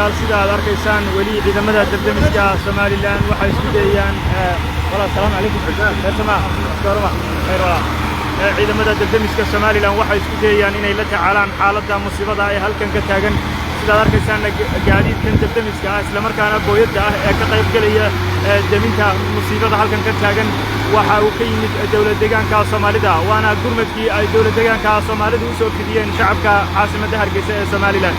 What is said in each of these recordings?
daawadayaal sida aad arkaysaan weli ciidamada debdemiska Somaliland waxay isku dayayaan assalaamu calaykum ciidamada debdemiska Somaliland waxay isku dayayaan inay la tacaalaan xaaladda musiibada ay halkan ka taagan sida aad arkaysaan gaadiidkan debdemiska isla markaana booyada ee ka qayb galaya deminta musiibada halkan ka taagan waxa uu ka yimid dawlad deegaanka Soomaalida waana gurmadkii ay dawlad deegaanka Soomaalida u soo fidiyeen shacabka caasimadda Hargeysa ee Somaliland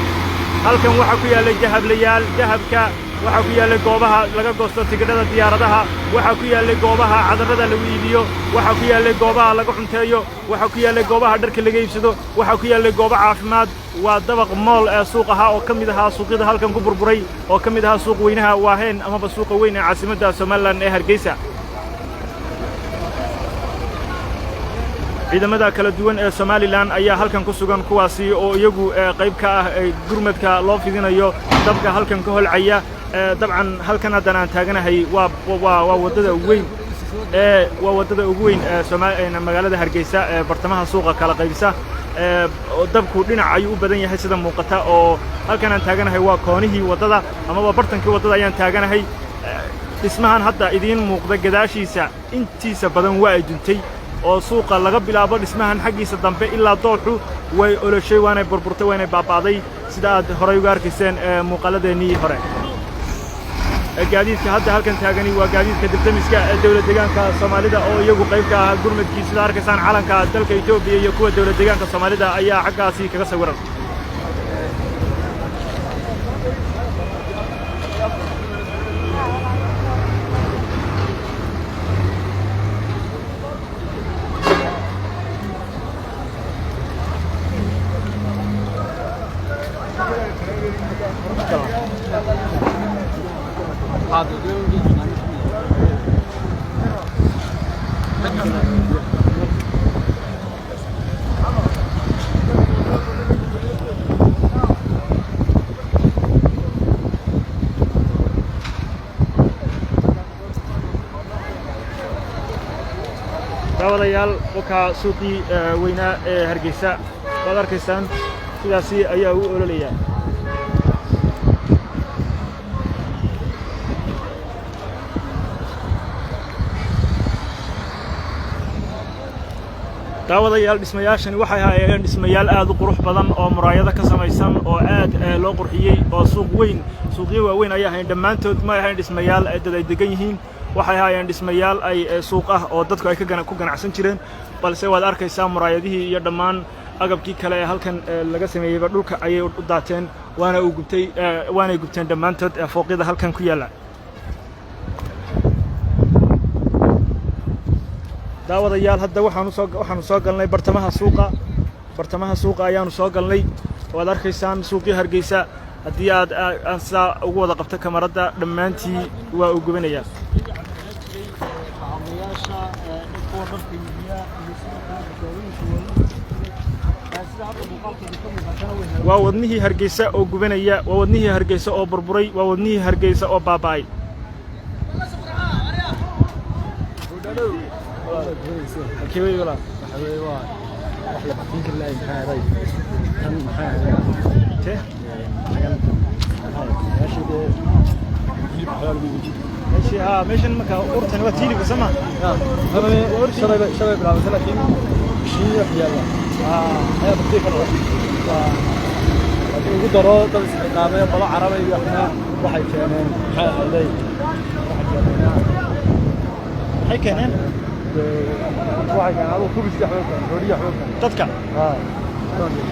halkan waxa ku yaallay dahablayaal dahabka waxa ku yaallay goobaha laga goosto tigidhada diyaaradaha waxa ku yaallay goobaha cadarada lagu iibiyo waxa ku yaallay goobaha laga cunteeyo waxa ku yaallay goobaha dharka laga iibsado waxa ku yaallay goobo caafimaad waa dabaq mool ee suuq ah oo kamid ah suuqyada halkan ku burburay oo kamid ah suuq weynaha Waaheen ama suuqa weyn ee caasimadda Somaliland ee Hargeysa ciidamada kala duwan ee Somaliland ayaa halkan ku sugan kuwaasi oo iyagu qayb ka ah gurmadka loo fidinayo dabka halkan ka holcaya dabcan halkan haddana aan taaganahay waa wadada weyn waa wadada ugu weyn ee magaalada Hargeysa ee bartamaha suuqa kala qaybisa dabku dhinac ayuu u badan yahay sida muuqata oo halkan aan taaganahay waa koonihii wadada ama bartankii wadada ayaan taaganahay dhismahan hadda idiin muuqda gadaashiisa intiisa badan waa ay duntay oo suuqa laga bilaabo dhismahan xaqiisa dambe ilaa dooxu way oloshay waana burburtay waana baabaaday sida aad horay uga arkayseen muuqaaladeennii hore gaadiidka hadda halkan taagani waa gaadiidka debdemiska dawlad deegaanka Soomaalida oo iyagu qayb ka ah gurmadkii sida arkaysaan calanka dalka Itoobiya iyo kuwa dawlad deegaanka Soomaalida ayaa xaggaasi kaga sawiran daawadayaal waxa suuqii weynaa ee Hargeysa waad arkaysaan sidaasi ayaa u ololaya daawadayaal dhismayaashani waxay hayeen dhismayaal aad u qurux badan oo muraayado ka samaysan oo aad loo qurxiyay oo suuqyo waaweyn ayaa hayn dhamaantood ma ahayn dhismayaal dad ay degan yihiin waxay hayeen dhismayaal ay suuq ah oo dadku ay ku ganacsan jireen balse waad arkaysaa muraayadihii iyo dhammaan agabkii kale ee halkan laga sameeyay dhulka ayay u daateen waana gubteen dhamaantood fooqyada halkan ku yaala daawadayaal hadda waxaanu soo galnay bartamaha suuqa ayaanu soo galnay waad arkaysaan suuqii Hargeysa haddii aad saa ugu wada qabto kamarada dhammaantii waa u gubanayaa waa wadnihii Hargeysa oo gubanaya waa wadnihii Hargeysa oo burburay waa wadnihii Hargeysa oo baaba'ay كيوي ولا حوي واحد بحكيك الله محاري أنا محاري ته ماشي ده ماشي ماشي المكان أورتنا وتيلي بسمع هذا شباب بلا مثلا كيم شيء يلا هذا بتيك الروح ويقول درا بس نامه طلع عربي يحنا واحد كمان حالي واحد كمان واحد كان هذا كوبس يحوكم رودي يحوكم تذكر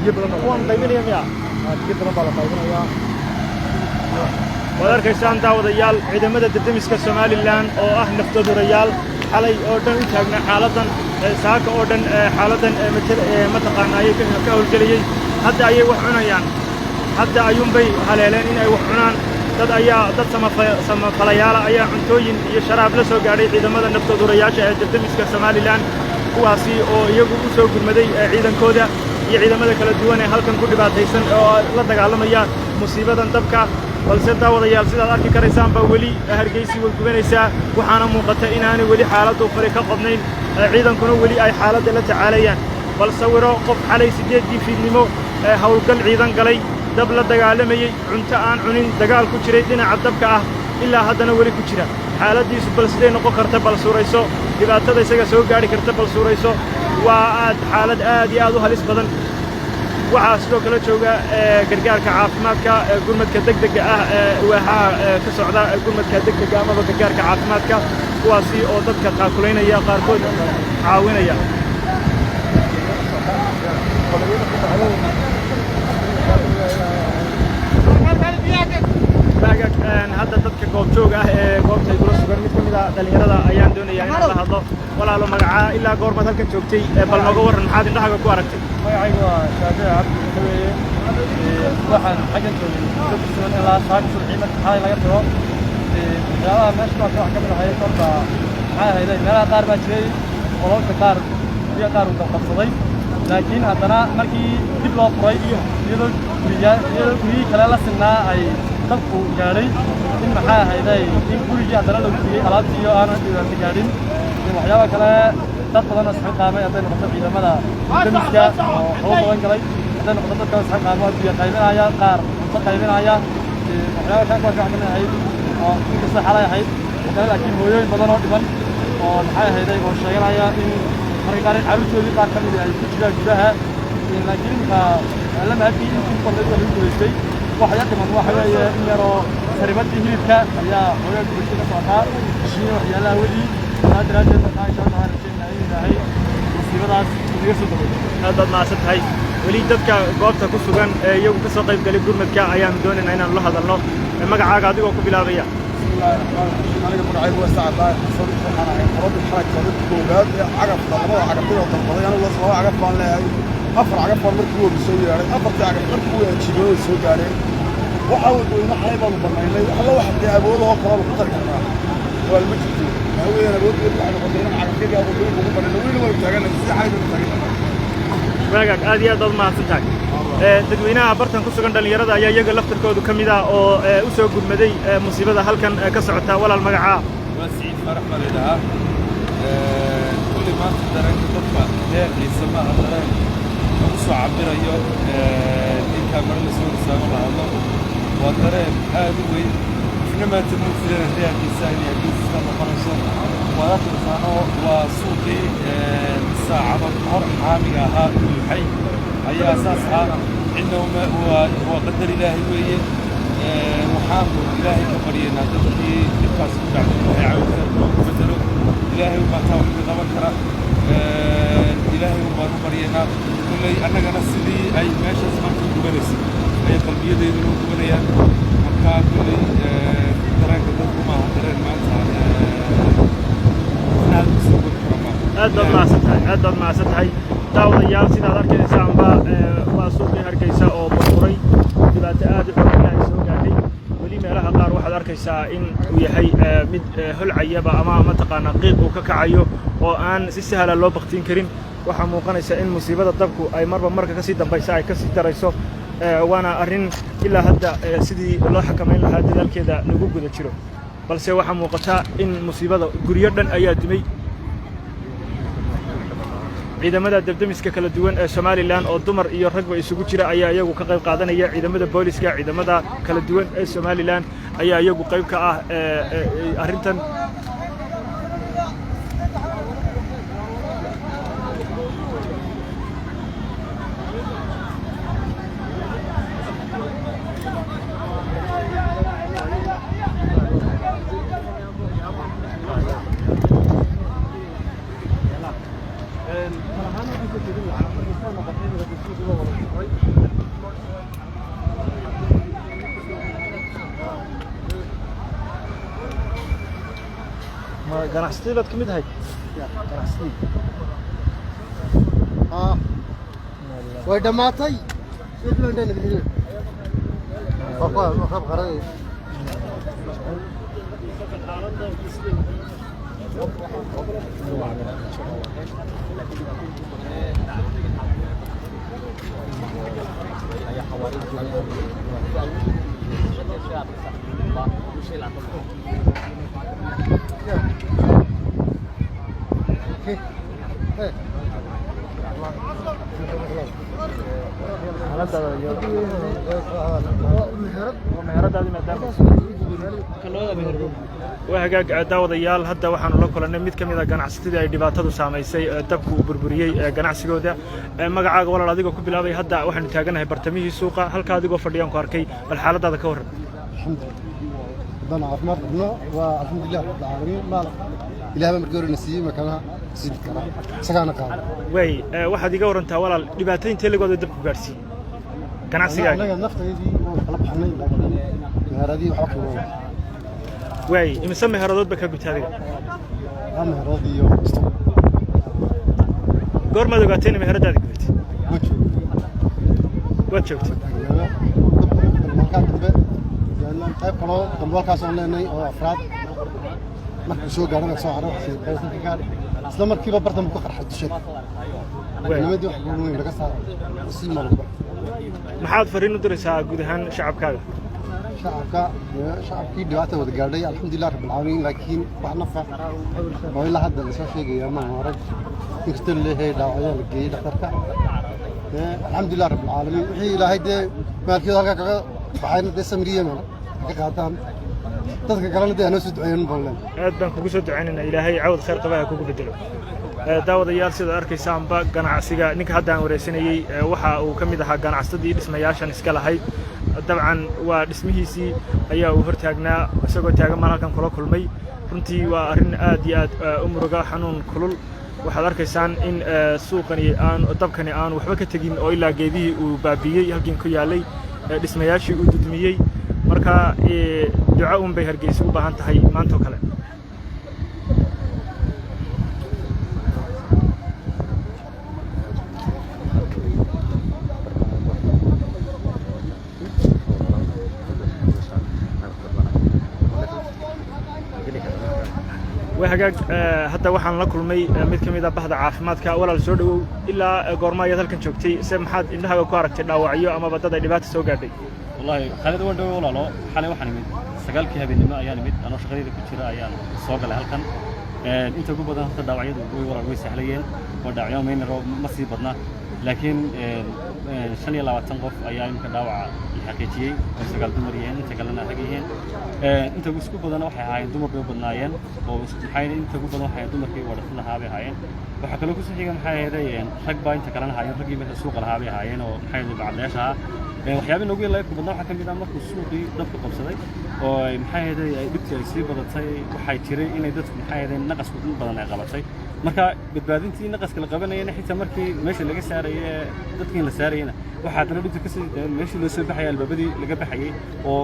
يبرنا وان قيمين يا يبرنا بالله قيمين يا وذكرتان داوديال ciidamada debdemiska Somaliland oo ah naftooda rayaal xalay oo dhan u taagna xaaladan saaka oo dhan xaaladan mataqaanay ka howlgeliyay hadda ayay wax cunayaan hadda ayuunbay haleeleen in ay wax cunaan dad samafalayaal ayaa cuntooyin iyo sharaab la soo gaadhay ciidamada naftooda rayaasha ee debdemiska Somaliland kuwaasi oo iyagu u soo gurmaday ciidankooda iyo ciidamada kala duwan ee halkan ku dhibaataysan oo la dagaalamaya musiibadan dabka balse daawadayaal sidaad arki karaysaan ba weli Hargeysa way gubanaysaa waxaana muuqata inaanay weli xaaladdu fari ka qodnayn ciidankuna weli ay xaaladda la tacaalayaan bal sawiro qof xalay 8 fiidnimo hawlgal ciidan galay dab la dagaalamayay cunto aan cunin dagaal ku jiray dhinaca dabka ah ilaa haddana weli ku jira xaaladiisu bal sidee noqon karta bal suurayso dhibaatada isaga soo gaari karta bal suurayso waa xaalad aad iyo aad u halis badan waxaa sidoo kale jooga gargaarka caafimaadka gurmadka degdega ah waaxaha ka socda gurmadka degdega amaba gargaarka caafimaadka kuwaasi oo dadka taakulaynaya qaarkood caawinaya hadda dadka goobjoog ah ee goobtay kula sugan mid ka mid ah dhalinyarada ayaan doonayaa inaan la hadlo walaalo magacaa ilaa goormaad halkan joogtay bal nooga warran maxaad indhahaaga ku aragtay magacaygu waa shaafici cabdi kaweeye waxaan xaggan joogay dad sugan ilaa saaka subxii marka xalay laga tago waxyaabaha meesha maarka wax ka mid ahay horta maxay ahayday meelaha qaar baa jiray qololka qaar guryaha qaar uu qabsaday laakiin haddana markii dib loo furay iyadoo guryihii kale la sinnaa ay dabku gaadhay in maxay ahayday in gurigii haddana lagu guriyey alaabtii iyo aanan dhibaato gaadhin waxyaaba kale dad badan oo isxilqaamay hadday noqoto ciidamada damiska oo hawo badan galay hadday noqoto dadka isxilqaamo biyo qaybinaya qaar cunto qaybinaya waxyaaba kale kuwaas wax kamid ahayd oo inkasta xalay ahayd oo kale laakiin hooyooyin badan oo dhiban oo maxay ahayday oo sheeganaya in marka qaar carruurtoodii qaar ka mid ay ku jiraan gudaha laakiin imika lama hadii intii badan lagu guulaystay waxya dhiman waxa weeye in yaroo saribadii hilibka ayaa hooyooyinka bulshada ka socotaa heshiiya waxyaalaha wadii saa daraaddeed markaa insha allah waxaan rajaynayaa in ilaahay musiibadaas inaga soo daboolo aad baad mahadsan tahay weli dadka goobta ku sugan ee iyagu ka soo qayb galay gurmadka ayaan doonaynaa inaan la hadalno magacaaga adigoo ku bilaabaya aniga magacaygu waa sacad xasan waxaan ahay qoladii xaragta dadka koowaad ee cagafta labada cagafyadoo dalbaday anigu laba cagaf baan leeyahay afar cagaf baan markii woobi soo yeedhay afartii cagaf markii u eejibeen way soo gaadheen waxaa wadweyne xalay baanu banaynay alla wax dee awoodahoo kale lagu dari karnaa waa lama jirto waxaa weeyaan awooddeedu waxay noqotay inaan cagafyadii wadweyne ugu banayno weyna waynu taaganay si xalay baynu taaganay waagaag aad iyo aad baad mahadsan tahay dadweynaha bartan ku sugan dhallinyarada ayaa iyaga laftarkoodu ka mid ah oo u soo gudmaday musiibada halkan ka socota walaal magacaa waa Siciid Farax baa leedahaa kulli maanta dareenka dadka deeqiisa maaha dareen lagu soo cabirayo ninkaa mar la soo risaago la hadlo waa dareen aad u weyn qofna maanta muu filana deeqiisa inay adduunka noqonayso waad arkaysaano waa suuqii saacado hor xaamiga ahaa buuxay ayaa saas ah cidna waa qadar ilaahay weeye waxaanu ilaahay ka baryaynaa dadkii dhibkaas ku dhacday waxay caawinta loogu bedelo ilaahay ubaa taa wixii qaban kara ilaahay ubaan u baryaynaa kulley annagana sidii ay meeshaas maanta u gubanaysay ayay qalbiyadeedu noo gubanayaan markaa kulley dareenka dadku maaha dareen maanta aad baad mahadsan tahay aad baad mahadsan tahay daawadayaal sidaad arkaysaanba waa suuqii hargeysa oo burburay dhibaato aad u xooggan ay soo gaadhay weli meelaha qaar waxaad arkaysaa in uu yahay mid holcayaba ama mataqaanaa qiiq uu ka kacayo oo aan si sahla loo baktiin karin waxaa muuqanaysa in musiibada dabku ay marba marka kasii dambaysa ay kasii darayso waana arrin ilaa hadda sidii loo xakamayn lahaa dadaalkeeda lagu guda jiro balse waxaa muuqata in musiibada guryo dhan ayaa dumay ciidamada debdemiska kala duwan ee Soomaaliland oo dumar iyo ragba isugu jira ayaa iyagu ka qayb qaadanaya ciidamada booliska ciidamada kala duwan ee Soomaaliland ayaa iyagu qayb ka ah arrintan ganacsatada baad ka mid ahayd way dhamaatay وهجاج daawadayaal hadda waxaanu la kulannay mid ka mid ah ganacsatada ay dhibaatadu saameysay dabku uu burburiyay ganacsigooda magacaaga walaal adiga ku bilaabay hadda waxaanu taaganahay bartamihii suuqa halka adigoo fadhiyaan ku arkay bal xaaladaada ka waran الحمد لله ربنا عافمات ربنا والحمد لله رب العالمين مالك إلهي ما مرجور نسيه مكانها سيد كنا سكانك way waxaad iga warantaa walaal dhibaatooyin telegooda dabku gaarsiin ganacsigaaga anaga nafta idii oo kala baxnay meheradii waxa ku way imisa meheradood ba ka gubtay adiga meheradii iyo goormaad ogaateen meheradaada gubtay waad joogtay qayb kaloo dambalkaas oo leenay oo afraad markuu soo gaarana soo haray wax qaysan ka gaar isla markiiba bartan ku qarxay dusheed nimadii wax ugu weyn laga saaro si malba maxaad fariin u diraysaa guud ahaan shacabkaaga shacabkii dhibaato wada gaadhay alxamdulilah rabbil caalamiin laakiin wax nafa oo ilaa hadda la soo sheegaya ma hore inkastoo leeyahay dhaawacyo la geeyay dhakhtarka alxamdulilah rabbil caalamiin wixii ilaahay dee maalkii halka kaga baxayna dee samriye mana ka qaataan dadka kalena dee anoo soo duceeyeen boolen aad baan kugu soo duceynaynaa ilaahay cawd khayr qabaha kugu bedelo daawadayaal sida arkaysaanba ganacsiga ninka hadda aan wareysanayay waxa uu ka mid ahaa ganacsadii dhismayaashan iska lahayd dabcan waa dhismihiisii ayaa uu hortaagnaa isagoo taagan maan halkan kula kulmay runtii waa arrin aad iyo aad u muruga xanuun kulul waxaad arkaysaan in suuqani dabkani aan waxba ka tegin oo ilaa geedihii uu baabiiyey halkin ku yaalay dhismayaashii uu dudmiyey marka duco un bay Hargeysa u baahan tahay maanta oo kale وهجاج حتى وحنا ناكل مي مد كميدا بحد عافمادك ولا soo dhawow ilaa goorma ayaad halkan joogtay maxaad indhaha ku aragtay dhaawacyo ama badada dhibaato soo gaadhay wallahi khalid waan dhawow walaalo xalay waxaan imid sagaalkii habeenimo ayaan imid anoo shaqadayda ku jira ayaan soo galay halkan inta ugu badan hada dhaawacyadu way sahlayeen oo dhaawacyo meynaro ma sii badna laakiin 25 qof ayaa imka dhaawaca xaqiijiyay oo sagaal dumar yihiin inta kalena rag yihiin inta ugu badan waxay ahaayeen dumar bay badnaayeen oo maxay inta ugu badan waxay dumarkii wada lahaa bay ahaayeen waxa kale ku soo xiga maxay ahaayeen rag baa inta kalena ahaayeen ragii meesha suuqa lahaa bay ahaayeen oo maxay bacdeesha waxyaabo noogu yeelay ku badnaa waxa ka mid ah markuu suuqii dabka qabsaday oo maxay ahaayeen ay dhibtii ay sii badatay waxay jiray inay dadku maxay ahaayeen naqas badan ay qabatay marka badbaadintii naqaska la qabanayna xitaa markii meesha laga saarayay dadkii la saarayna waxa dana dhibta ka sii meeshii loo soo baxay albaabadii laga baxayay oo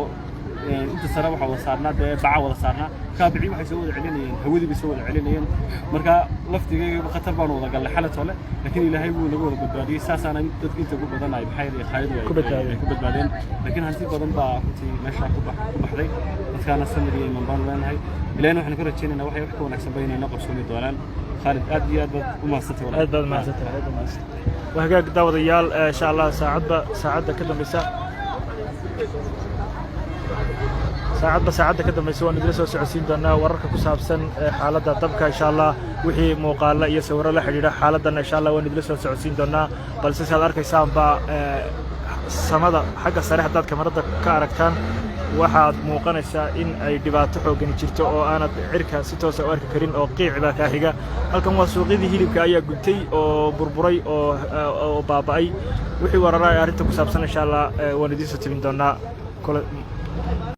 inta sare waxa wada saarnaa baca wada saarnaa kaabici waxay soo wada celinayeen hawadii bay soo wada celinayeen marka laftigeega khatar baan wada galay xalad hore laakiin ilaahay wuu naga wada badbaadiyay saasana dadka inta ugu badan ay maxay khayr ku badbaadeen laakiin hanti badan baa runtii meesha ku baxday dadkaana samiriyay man baan leenahay ilaahna waxaan ka rajaynaynaa waxay wax ka wanaagsan baynayna qabsooni doonaan خالد أدي وماسته ولا أدي وماسته وهجاج داود يال إن شاء الله ساعد كده مساء ساعد كده مسوى ندرس وسعسين دنا ورك كسابسن حالة طبك إن شاء الله وحي مقالة يسور له حديدة حالة دنا إن شاء الله وندرس وسعسين دنا بس سأل أركي سامبا سمادا حاجة صريحة دات كمرة كاركتان waxaad muuqanaysaa in ay dhibaato xooggan jirto oo aanad cirka si toos ah u arki karin oo qiiciba ka xiga halkan waa suuqyadii hilibka ayaa gubtay oo burburay oo baaba'ay wixii wararay arrinta ku saabsan insha Allah waan idin soo tabin doonaa